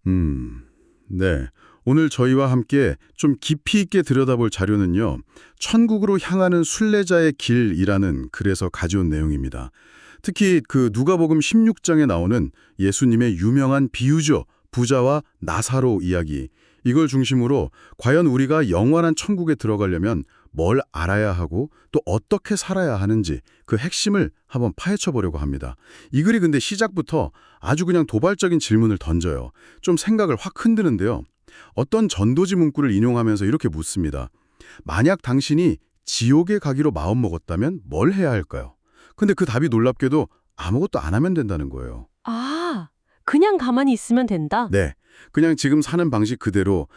네. 오늘 저희와 함께 좀 깊이 있게 들여다볼 자료는요. 천국으로 향하는 순례자의 길이라는 글에서 가져온 내용입니다. 특히 그 누가복음 16장에 나오는 예수님의 유명한 비유죠. 부자와 나사로 이야기. 이걸 중심으로 과연 우리가 영원한 천국에 들어가려면 뭘 알아야 하고 또 어떻게 살아야 하는지 그 핵심을 한번 파헤쳐 보려고 합니다. 이 글이 근데 시작부터 아주 그냥 도발적인 질문을 던져요. 좀 생각을 확 흔드는데요. 어떤 전도지 문구를 인용하면서 이렇게 묻습니다. 만약 당신이 지옥에 가기로 마음먹었다면 뭘 해야 할까요? 근데 그 답이 놀랍게도 아무것도 안 하면 된다는 거예요. 아, 그냥 가만히 있으면 된다? 네. 그냥 지금 사는 방식 그대로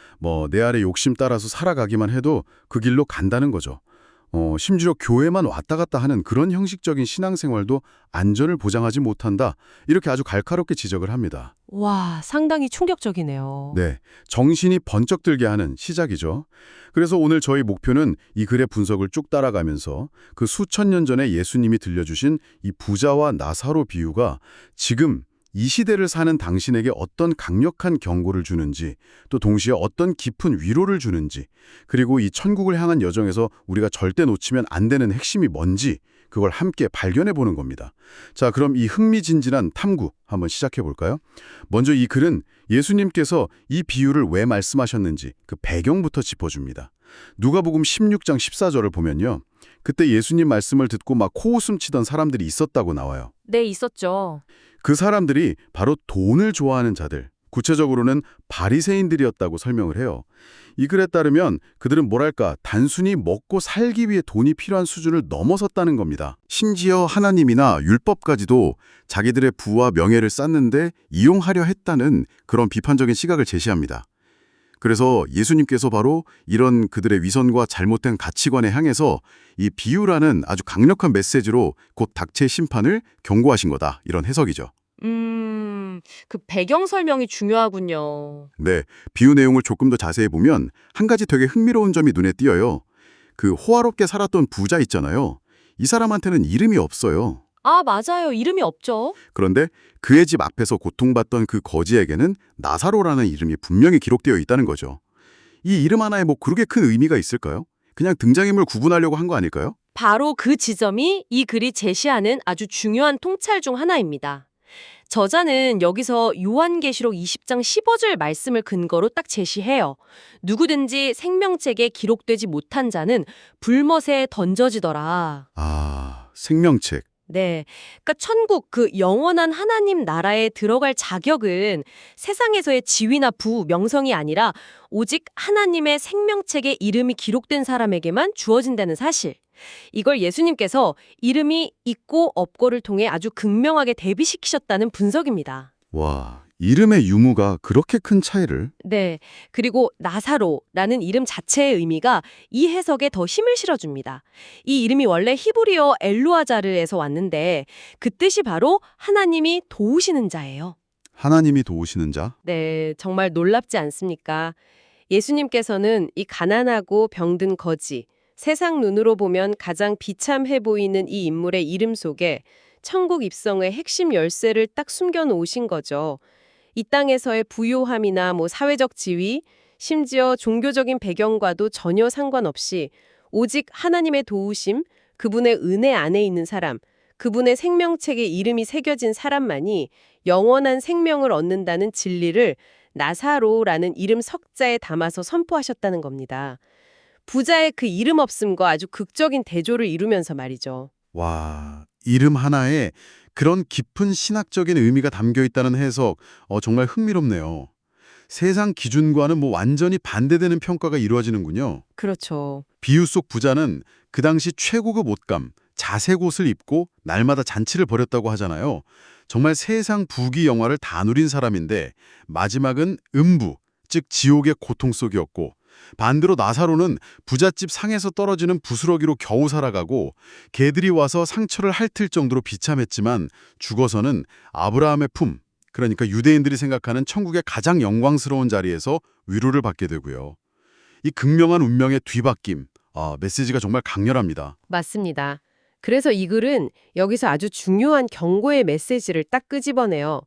내 아래 욕심 따라서 살아가기만 해도 그 길로 간다는 거죠. 심지어 교회만 왔다 갔다 하는 그런 형식적인 신앙생활도 안전을 보장하지 못한다. 이렇게 아주 갈카롭게 지적을 합니다. 와, 상당히 충격적이네요. 네, 정신이 번쩍 들게 하는 시작이죠. 그래서 오늘 저희 목표는 이 글의 분석을 쭉 따라가면서 그 수천 년 전에 예수님이 들려주신 이 부자와 나사로 비유가 지금 이 시대를 사는 당신에게 어떤 강력한 경고를 주는지, 또 동시에 어떤 깊은 위로를 주는지, 그리고 이 천국을 향한 여정에서 우리가 절대 놓치면 안 되는 핵심이 뭔지 그걸 함께 발견해 보는 겁니다. 자, 그럼 이 흥미진진한 탐구 한번 시작해 볼까요? 먼저 이 글은 예수님께서 이 비유를 왜 말씀하셨는지 그 배경부터 짚어줍니다. 누가복음 16장 14절을 보면요. 그때 예수님 말씀을 듣고 막 코웃음 치던 사람들이 있었다고 나와요. 네, 있었죠. 그 사람들이 바로 돈을 좋아하는 자들, 구체적으로는 바리새인들이었다고 설명을 해요. 이 글에 따르면 그들은 뭐랄까 단순히 먹고 살기 위해 돈이 필요한 수준을 넘어섰다는 겁니다. 심지어 하나님이나 율법까지도 자기들의 부와 명예를 쌓는데 이용하려 했다는 그런 비판적인 시각을 제시합니다. 그래서 예수님께서 바로 이런 그들의 위선과 잘못된 가치관에 향해서 이 비유라는 아주 강력한 메시지로 곧 닥칠 심판을 경고하신 거다. 이런 해석이죠. 그 배경 설명이 중요하군요. 네, 비유 내용을 조금 더 자세히 보면 한 가지 되게 흥미로운 점이 눈에 띄어요. 그 호화롭게 살았던 부자 있잖아요. 이 사람한테는 이름이 없어요. 아, 맞아요. 이름이 없죠. 그런데 그의 집 앞에서 고통받던 그 거지에게는 나사로라는 이름이 분명히 기록되어 있다는 거죠. 이 이름 하나에 뭐 그렇게 큰 의미가 있을까요? 그냥 등장인물 구분하려고 한 거 아닐까요? 바로 그 지점이 이 글이 제시하는 아주 중요한 통찰 중 하나입니다. 저자는 여기서 요한계시록 20장 15절 말씀을 근거로 딱 제시해요. 누구든지 생명책에 기록되지 못한 자는 불못에 던져지더라. 아, 생명책. 네. 그러니까 천국 그 영원한 하나님 나라에 들어갈 자격은 세상에서의 지위나 부, 명성이 아니라 오직 하나님의 생명책에 이름이 기록된 사람에게만 주어진다는 사실. 이걸 예수님께서 이름이 있고 없고를 통해 아주 극명하게 대비시키셨다는 분석입니다. 와, 이름의 유무가 그렇게 큰 차이를? 네. 그리고 나사로라는 이름 자체의 의미가 이 해석에 더 힘을 실어줍니다. 이 이름이 원래 히브리어 엘루아자르에서 왔는데 그 뜻이 바로 하나님이 도우시는 자예요. 하나님이 도우시는 자? 네, 정말 놀랍지 않습니까? 예수님께서는 이 가난하고 병든 거지, 세상 눈으로 보면 가장 비참해 보이는 이 인물의 이름 속에 천국 입성의 핵심 열쇠를 딱 숨겨 놓으신 거죠. 이 땅에서의 부요함이나 사회적 지위, 심지어 종교적인 배경과도 전혀 상관없이 오직 하나님의 도우심, 그분의 은혜 안에 있는 사람, 그분의 생명책에 이름이 새겨진 사람만이 영원한 생명을 얻는다는 진리를 나사로라는 이름 석자에 담아서 선포하셨다는 겁니다. 부자의 그 이름 없음과 아주 극적인 대조를 이루면서 말이죠. 와, 이름 하나에 그런 깊은 신학적인 의미가 담겨 있다는 해석, 정말 흥미롭네요. 세상 기준과는 완전히 반대되는 평가가 이루어지는군요. 그렇죠. 비유 속 부자는 그 당시 최고급 옷감, 자색 옷을 입고 날마다 잔치를 벌였다고 하잖아요. 정말 세상 부귀 영화를 다 누린 사람인데 마지막은 음부, 즉 지옥의 고통 속이었고, 반대로 나사로는 부잣집 상에서 떨어지는 부스러기로 겨우 살아가고 개들이 와서 상처를 핥을 정도로 비참했지만 죽어서는 아브라함의 품, 그러니까 유대인들이 생각하는 천국의 가장 영광스러운 자리에서 위로를 받게 되고요. 이 극명한 운명의 뒤바뀜, 메시지가 정말 강렬합니다. 맞습니다. 그래서 이 글은 여기서 아주 중요한 경고의 메시지를 딱 끄집어내요.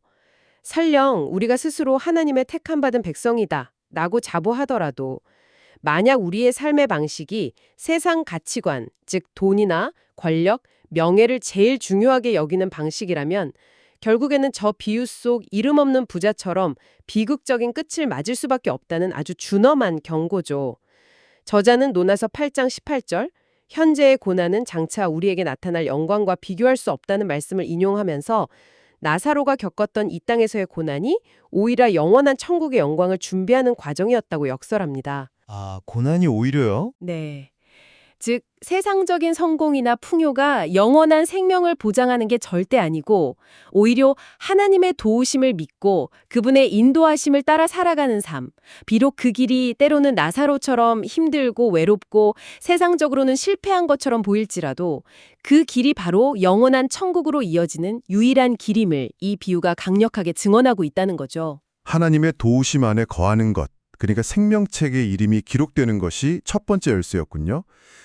설령 우리가 스스로 하나님의 택함받은 백성이다 라고 자부하더라도 만약 우리의 삶의 방식이 세상 가치관, 즉 돈이나 권력, 명예를 제일 중요하게 여기는 방식이라면 결국에는 저 비유 속 이름 없는 부자처럼 비극적인 끝을 맞을 수밖에 없다는 아주 준엄한 경고죠. 저자는 논하서 8장 18절, 현재의 고난은 장차 우리에게 나타날 영광과 비교할 수 없다는 말씀을 인용하면서 나사로가 겪었던 이 땅에서의 고난이 오히려 영원한 천국의 영광을 준비하는 과정이었다고 역설합니다. 아, 고난이 오히려요? 네. 즉, 세상적인 성공이나 풍요가 영원한 생명을 보장하는 게 절대 아니고 오히려 하나님의 도우심을 믿고 그분의 인도하심을 따라 살아가는 삶. 비록 그 길이 때로는 나사로처럼 힘들고 외롭고 세상적으로는 실패한 것처럼 보일지라도 그 길이 바로 영원한 천국으로 이어지는 유일한 길임을 이 비유가 강력하게 증언하고 있다는 거죠. 하나님의 도우심 안에 거하는 것, 그러니까 생명책의 이름이 기록되는 것이 첫 번째 열쇠였군요.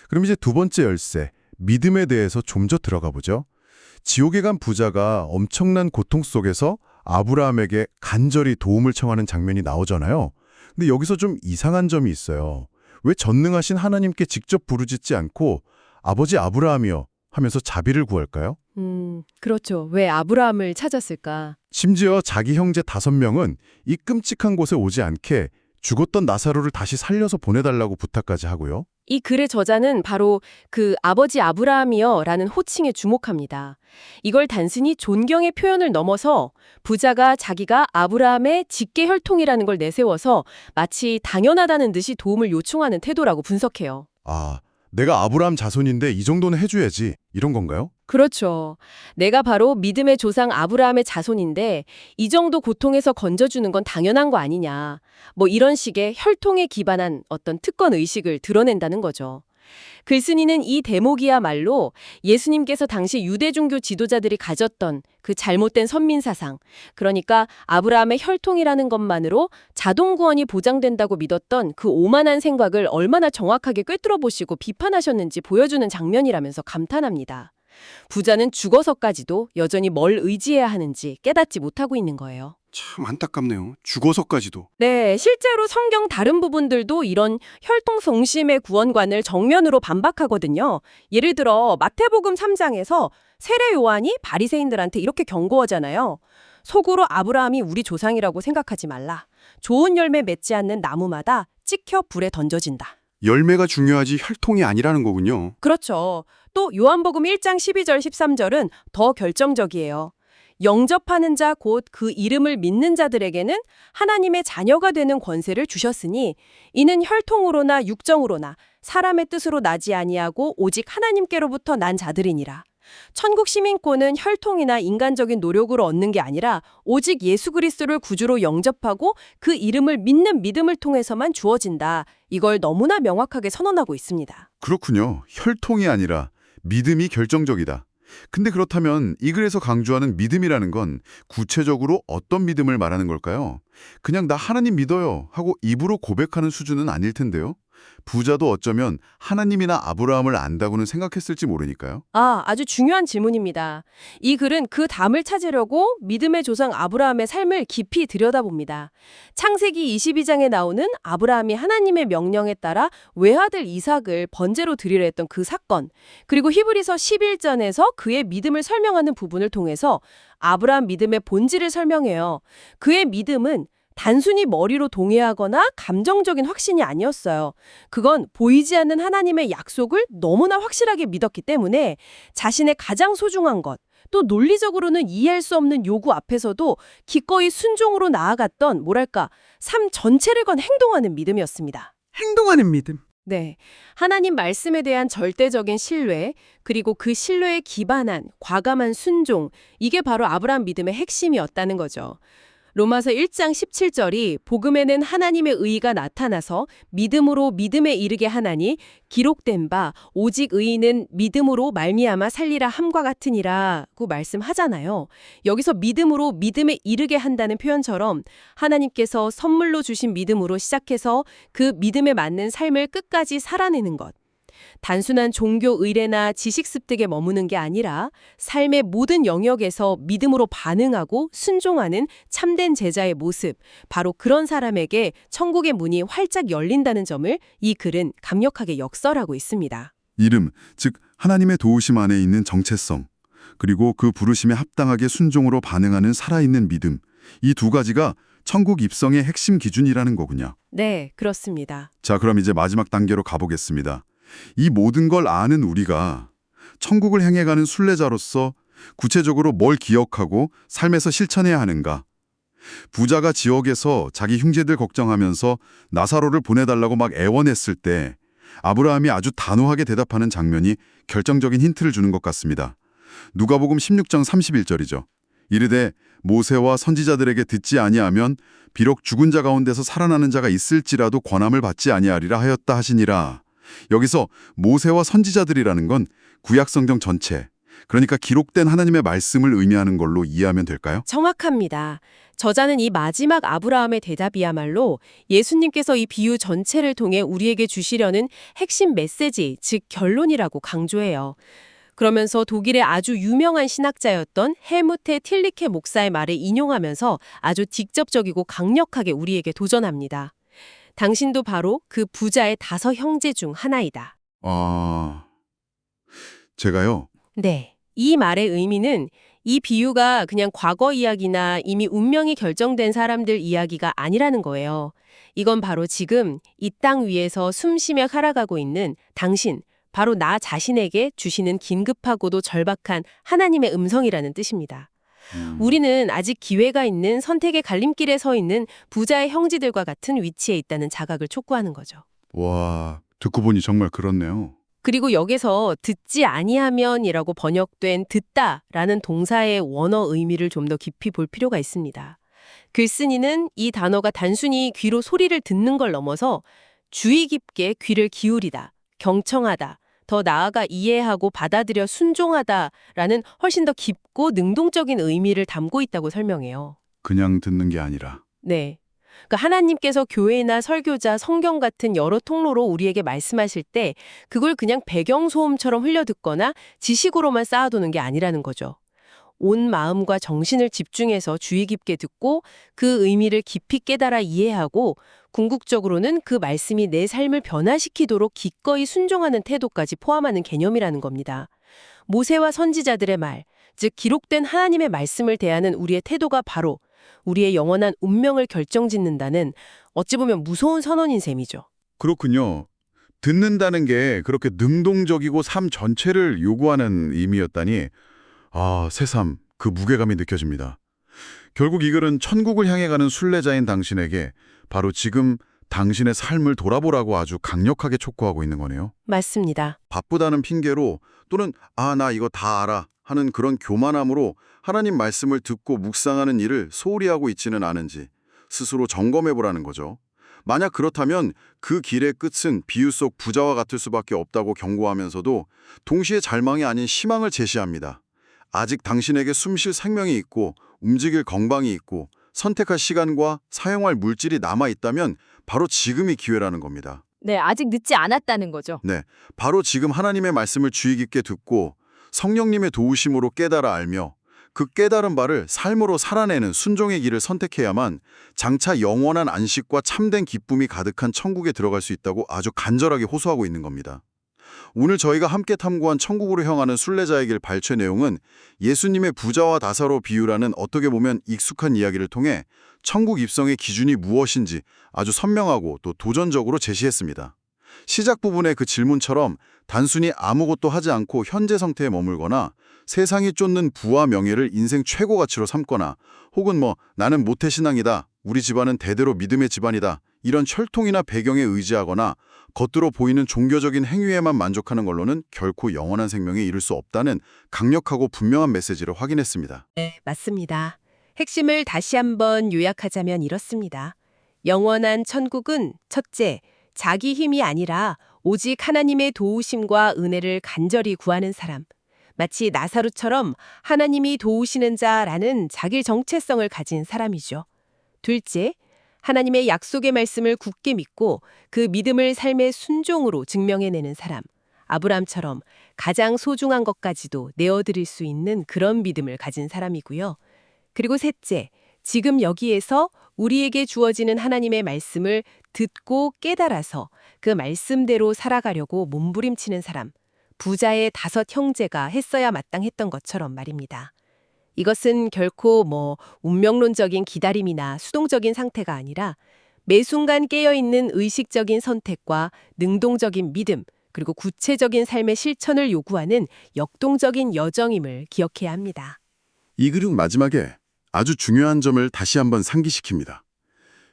그럼 이제 두 번째 열쇠, 믿음에 대해서 좀 더 들어가 보죠. 지옥에 간 부자가 엄청난 고통 속에서 아브라함에게 간절히 도움을 청하는 장면이 나오잖아요. 근데 여기서 좀 이상한 점이 있어요. 왜 전능하신 하나님께 직접 부르짖지 않고 아버지 아브라함이여 하면서 자비를 구할까요? 그렇죠. 왜 아브라함을 찾았을까? 심지어 자기 형제 5명은 이 끔찍한 곳에 오지 않게 죽었던 나사로를 다시 살려서 보내달라고 부탁까지 하고요. 이 글의 저자는 바로 그 아버지 아브라함이여 라는 호칭에 주목합니다. 이걸 단순히 존경의 표현을 넘어서 부자가 자기가 아브라함의 직계 혈통이라는 걸 내세워서 마치 당연하다는 듯이 도움을 요청하는 태도라고 분석해요. 아, 내가 아브라함 자손인데 이 정도는 해줘야지 이런 건가요? 그렇죠. 내가 바로 믿음의 조상 아브라함의 자손인데 이 정도 고통에서 건져주는 건 당연한 거 아니냐. 뭐 이런 식의 혈통에 기반한 어떤 특권 의식을 드러낸다는 거죠. 글쓴이는 이 대목이야말로 예수님께서 당시 유대 종교 지도자들이 가졌던 그 잘못된 선민사상, 그러니까 아브라함의 혈통이라는 것만으로 자동 구원이 보장된다고 믿었던 그 오만한 생각을 얼마나 정확하게 꿰뚫어 보시고 비판하셨는지 보여주는 장면이라면서 감탄합니다. 부자는 죽어서까지도 여전히 뭘 의지해야 하는지 깨닫지 못하고 있는 거예요. 참 안타깝네요. 죽어서까지도. 네, 실제로 성경 다른 부분들도 이런 혈통성심의 구원관을 정면으로 반박하거든요. 예를 들어 마태복음 3장에서 세례 요한이 바리새인들한테 이렇게 경고하잖아요. 속으로 아브라함이 우리 조상이라고 생각하지 말라. 좋은 열매 맺지 않는 나무마다 찍혀 불에 던져진다. 열매가 중요하지 혈통이 아니라는 거군요. 그렇죠. 또 요한복음 1장 12절 13절은 더 결정적이에요. 영접하는 자 곧 그 이름을 믿는 자들에게는 하나님의 자녀가 되는 권세를 주셨으니 이는 혈통으로나 육정으로나 사람의 뜻으로 나지 아니하고 오직 하나님께로부터 난 자들이니라. 천국 시민권은 혈통이나 인간적인 노력으로 얻는 게 아니라 오직 예수 그리스도를 구주로 영접하고 그 이름을 믿는 믿음을 통해서만 주어진다. 이걸 너무나 명확하게 선언하고 있습니다. 그렇군요. 혈통이 아니라 믿음이 결정적이다. 근데 그렇다면 이 글에서 강조하는 믿음이라는 건 구체적으로 어떤 믿음을 말하는 걸까요? 그냥 나 하나님 믿어요 하고 입으로 고백하는 수준은 아닐 텐데요. 부자도 어쩌면 하나님이나 아브라함을 안다고는 생각했을지 모르니까요. 아주 중요한 질문입니다. 이 글은 그 답을 찾으려고 믿음의 조상 아브라함의 삶을 깊이 들여다봅니다. 창세기 22장에 나오는 아브라함이 하나님의 명령에 따라 외아들 이삭을 번제로 드리려 했던 그 사건, 그리고 히브리서 11장에서 그의 믿음을 설명하는 부분을 통해서 아브라함 믿음의 본질을 설명해요. 그의 믿음은 단순히 머리로 동의하거나 감정적인 확신이 아니었어요. 그건 보이지 않는 하나님의 약속을 너무나 확실하게 믿었기 때문에 자신의 가장 소중한 것, 또 논리적으로는 이해할 수 없는 요구 앞에서도 기꺼이 순종으로 나아갔던 삶 전체를 건 행동하는 믿음이었습니다. 행동하는 믿음. 네, 하나님 말씀에 대한 절대적인 신뢰, 그리고 그 신뢰에 기반한 과감한 순종, 이게 바로 아브라함 믿음의 핵심이었다는 거죠. 로마서 1장 17절이 복음에는 하나님의 의의가 나타나서 믿음으로 믿음에 이르게 하나니 기록된 바 오직 의인은 믿음으로 말미암아 살리라 함과 같으니라고 말씀하잖아요. 여기서 믿음으로 믿음에 이르게 한다는 표현처럼 하나님께서 선물로 주신 믿음으로 시작해서 그 믿음에 맞는 삶을 끝까지 살아내는 것. 단순한 종교 의례나 지식 습득에 머무는 게 아니라 삶의 모든 영역에서 믿음으로 반응하고 순종하는 참된 제자의 모습, 바로 그런 사람에게 천국의 문이 활짝 열린다는 점을 이 글은 강력하게 역설하고 있습니다. 이름, 즉 하나님의 도우심 안에 있는 정체성, 그리고 그 부르심에 합당하게 순종으로 반응하는 살아있는 믿음, 이 두 가지가 천국 입성의 핵심 기준이라는 거군요. 네, 그렇습니다. 자, 그럼 이제 마지막 단계로 가보겠습니다. 이 모든 걸 아는 우리가 천국을 향해 가는 순례자로서 구체적으로 뭘 기억하고 삶에서 실천해야 하는가? 부자가 지옥에서 자기 형제들 걱정하면서 나사로를 보내달라고 막 애원했을 때 아브라함이 아주 단호하게 대답하는 장면이 결정적인 힌트를 주는 것 같습니다. 누가복음 16장 31절이죠. 이르되 모세와 선지자들에게 듣지 아니하면 비록 죽은 자 가운데서 살아나는 자가 있을지라도 권함을 받지 아니하리라 하였다 하시니라. 여기서 모세와 선지자들이라는 건 구약 성경 전체, 그러니까 기록된 하나님의 말씀을 의미하는 걸로 이해하면 될까요? 정확합니다. 저자는 이 마지막 아브라함의 대답이야말로 예수님께서 이 비유 전체를 통해 우리에게 주시려는 핵심 메시지, 즉 결론이라고 강조해요. 그러면서 독일의 아주 유명한 신학자였던 헬무테 틸리케 목사의 말을 인용하면서 아주 직접적이고 강력하게 우리에게 도전합니다. 당신도 바로 그 부자의 5 형제 중 하나이다. 제가요. 네. 이 말의 의미는 이 비유가 그냥 과거 이야기나 이미 운명이 결정된 사람들 이야기가 아니라는 거예요. 이건 바로 지금 이 땅 위에서 숨쉬며 살아가고 있는 당신, 바로 나 자신에게 주시는 긴급하고도 절박한 하나님의 음성이라는 뜻입니다. 우리는 아직 기회가 있는 선택의 갈림길에 서 있는 부자의 형제들과 같은 위치에 있다는 자각을 촉구하는 거죠. 와, 듣고 보니 정말 그렇네요. 그리고 여기서 듣지 아니하면이라고 번역된 듣다라는 동사의 원어 의미를 좀 더 깊이 볼 필요가 있습니다. 글쓴이는 이 단어가 단순히 귀로 소리를 듣는 걸 넘어서 주의 깊게 귀를 기울이다, 경청하다, 더 나아가 이해하고 받아들여 순종하다라는 훨씬 더 깊고 능동적인 의미를 담고 있다고 설명해요. 그냥 듣는 게 아니라. 네. 그러니까 하나님께서 교회나 설교자, 성경 같은 여러 통로로 우리에게 말씀하실 때 그걸 그냥 배경소음처럼 흘려듣거나 지식으로만 쌓아두는 게 아니라는 거죠. 온 마음과 정신을 집중해서 주의 깊게 듣고 그 의미를 깊이 깨달아 이해하고 궁극적으로는 그 말씀이 내 삶을 변화시키도록 기꺼이 순종하는 태도까지 포함하는 개념이라는 겁니다. 모세와 선지자들의 말, 즉 기록된 하나님의 말씀을 대하는 우리의 태도가 바로 우리의 영원한 운명을 결정짓는다는 어찌 보면 무서운 선언인 셈이죠. 그렇군요. 듣는다는 게 그렇게 능동적이고 삶 전체를 요구하는 의미였다니, 새삼 그 무게감이 느껴집니다. 결국 이 글은 천국을 향해 가는 순례자인 당신에게 바로 지금 당신의 삶을 돌아보라고 아주 강력하게 촉구하고 있는 거네요. 맞습니다. 바쁘다는 핑계로 또는 나 이거 다 알아 하는 그런 교만함으로 하나님 말씀을 듣고 묵상하는 일을 소홀히 하고 있지는 않은지 스스로 점검해보라는 거죠. 만약 그렇다면 그 길의 끝은 비유 속 부자와 같을 수밖에 없다고 경고하면서도 동시에 절망이 아닌 희망을 제시합니다. 아직 당신에게 숨쉴 생명이 있고 움직일 건강이 있고 선택할 시간과 사용할 물질이 남아있다면 바로 지금이 기회라는 겁니다. 네, 아직 늦지 않았다는 거죠. 네, 바로 지금 하나님의 말씀을 주의 깊게 듣고 성령님의 도우심으로 깨달아 알며 그 깨달은 바를 삶으로 살아내는 순종의 길을 선택해야만 장차 영원한 안식과 참된 기쁨이 가득한 천국에 들어갈 수 있다고 아주 간절하게 호소하고 있는 겁니다. 오늘 저희가 함께 탐구한 천국으로 향하는 순례자의 길 발췌 내용은 예수님의 부자와 나사로 비유라는 어떻게 보면 익숙한 이야기를 통해 천국 입성의 기준이 무엇인지 아주 선명하고 또 도전적으로 제시했습니다. 시작 부분의 그 질문처럼 단순히 아무것도 하지 않고 현재 상태에 머물거나 세상이 쫓는 부와 명예를 인생 최고 가치로 삼거나 혹은 나는 모태신앙이다, 우리 집안은 대대로 믿음의 집안이다, 이런 혈통이나 배경에 의지하거나 겉으로 보이는 종교적인 행위에만 만족하는 걸로는 결코 영원한 생명에 이를 수 없다는 강력하고 분명한 메시지를 확인했습니다. 네, 맞습니다. 핵심을 다시 한번 요약하자면 이렇습니다. 영원한 천국은 첫째, 자기 힘이 아니라 오직 하나님의 도우심과 은혜를 간절히 구하는 사람. 마치 나사로처럼 하나님이 도우시는 자라는 자기 정체성을 가진 사람이죠. 둘째, 하나님의 약속의 말씀을 굳게 믿고 그 믿음을 삶의 순종으로 증명해내는 사람. 아브람처럼 가장 소중한 것까지도 내어드릴 수 있는 그런 믿음을 가진 사람이고요. 그리고 셋째, 지금 여기에서 우리에게 주어지는 하나님의 말씀을 듣고 깨달아서 그 말씀대로 살아가려고 몸부림치는 사람, 부자의 5 형제가 했어야 마땅했던 것처럼 말입니다. 이것은 결코 운명론적인 기다림이나 수동적인 상태가 아니라 매 순간 깨어있는 의식적인 선택과 능동적인 믿음, 그리고 구체적인 삶의 실천을 요구하는 역동적인 여정임을 기억해야 합니다. 이 글은 마지막에 아주 중요한 점을 다시 한번 상기시킵니다.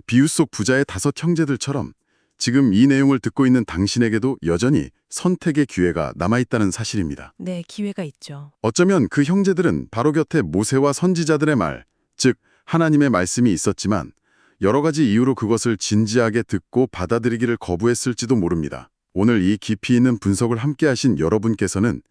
비유 속 부자의 5 형제들처럼 지금 이 내용을 듣고 있는 당신에게도 여전히 선택의 기회가 남아있다는 사실입니다. 네, 기회가 있죠. 어쩌면 그 형제들은 바로 곁에 모세와 선지자들의 말, 즉 하나님의 말씀이 있었지만 여러 가지 이유로 그것을 진지하게 듣고 받아들이기를 거부했을지도 모릅니다. 오늘 이 깊이 있는 분석을 함께 하신 여러분께서는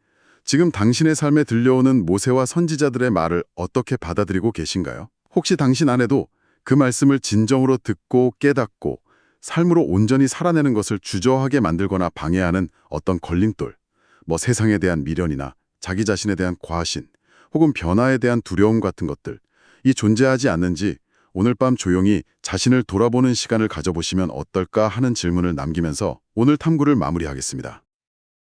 지금 당신의 삶에 들려오는 모세와 선지자들의 말을 어떻게 받아들이고 계신가요? 혹시 당신 안에도 그 말씀을 진정으로 듣고 깨닫고 삶으로 온전히 살아내는 것을 주저하게 만들거나 방해하는 어떤 걸림돌, 세상에 대한 미련이나 자기 자신에 대한 과신, 혹은 변화에 대한 두려움 같은 것들, 이 존재하지 않는지 오늘 밤 조용히 자신을 돌아보는 시간을 가져보시면 어떨까 하는 질문을 남기면서 오늘 탐구를 마무리하겠습니다.